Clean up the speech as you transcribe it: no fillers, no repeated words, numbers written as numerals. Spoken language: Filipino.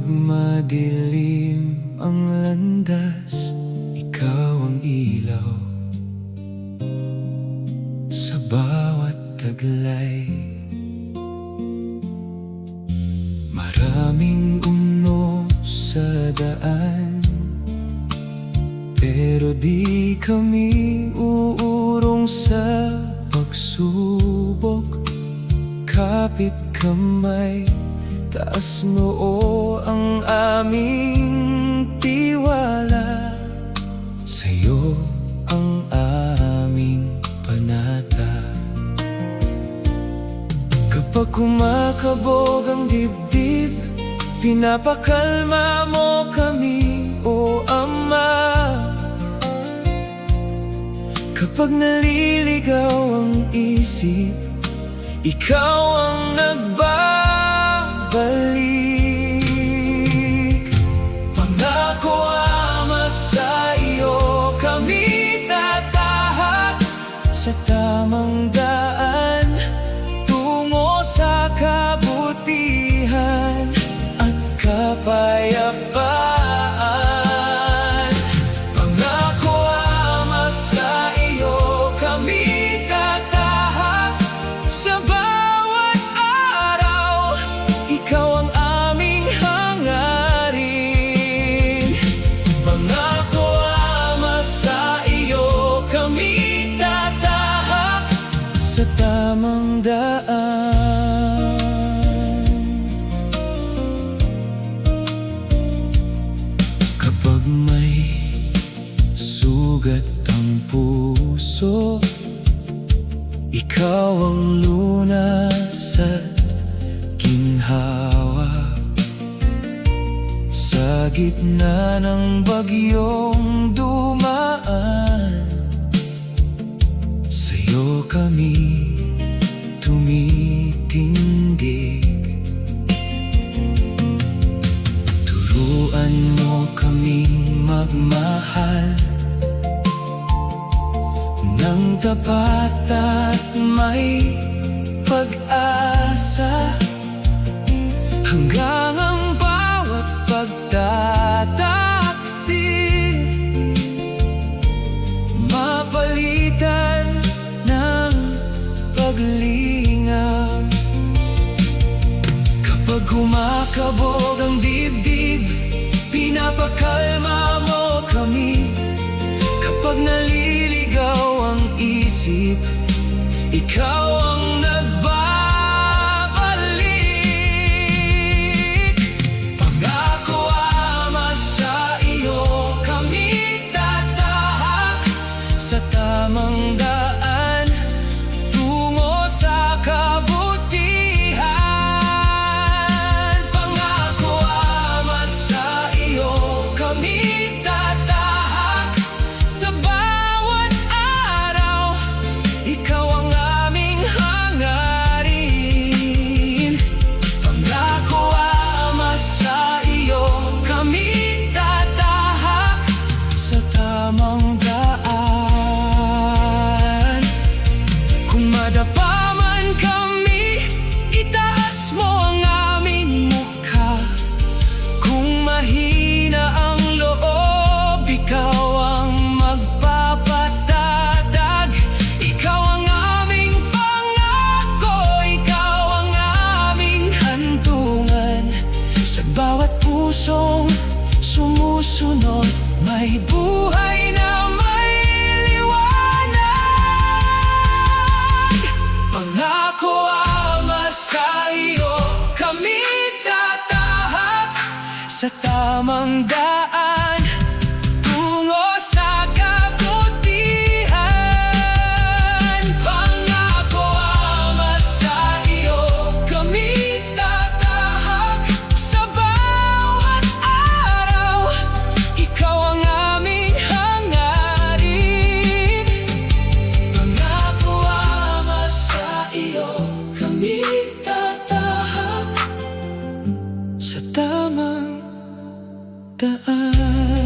madilim ang landas, ikaw ang ilaw sa bawat taglay. Maraming uno sa daan, pero di kami uurong sa pagsubok. Kapit kamay, taas noo ang aming tiwala. Sa'yo ang aming panata. Kapag kumakabog ang dibdib, pinapakalma mo kami, o Ama. Kapag naliligaw ang isip, ikaw ang nagbabalik. Pangako, Ama, sa iyo kami tatahak, sa tamang daan tungo sa kabutihan at kapayapaan. Pangako, Ama, sa iyo kami tatahak, sa bawat araw ikaw ang aming hangarin. Pangako, Ama, sa iyo kami tatahak, sa tamang daan. Kapag may sugat ang puso, ikaw ang lunas at ginhawa. Sa gitna ng bagyong dumaan, sa'yo kami tumitindig. Turuan mo kaming magmahal ng tapat at may pag-asa, hanggang ang bawat pagtataksi mapalitan ng paglingap. Kapag kumakabog ang dibdib, pinapakalma mo kami. Kapag naliligaw ang isip, ikaw ang nagbabalik. Pangako, Ama, sa iyo kami tatahak, sa tamang daan tungo sa kabutihan. Pangako, Ama, sa iyo kami tatahak, sa bawat araw ikaw ang aming hangarin. Pangako, Ama, sa iyo kami tatahak, sa tamang daan. Kung madapa man kami, itaas mo ang aming mukha. Kung mahina ang loob, ikaw ang magpapatatag. Ikaw ang aming pangako, ikaw ang aming hantungan. Sa bawat pusong sumusunod, may buhay na may liwanag. Pangako, Ama, sa iyo kami tatahak, sa tamang daan tungo sa kabutihan. Pangako, Ama, sa iyo kami tatahak, sa bawat araw ikaw ang aming hangarin. Pangako, Ama, sa iyo kami tatahak, sa tamang daan.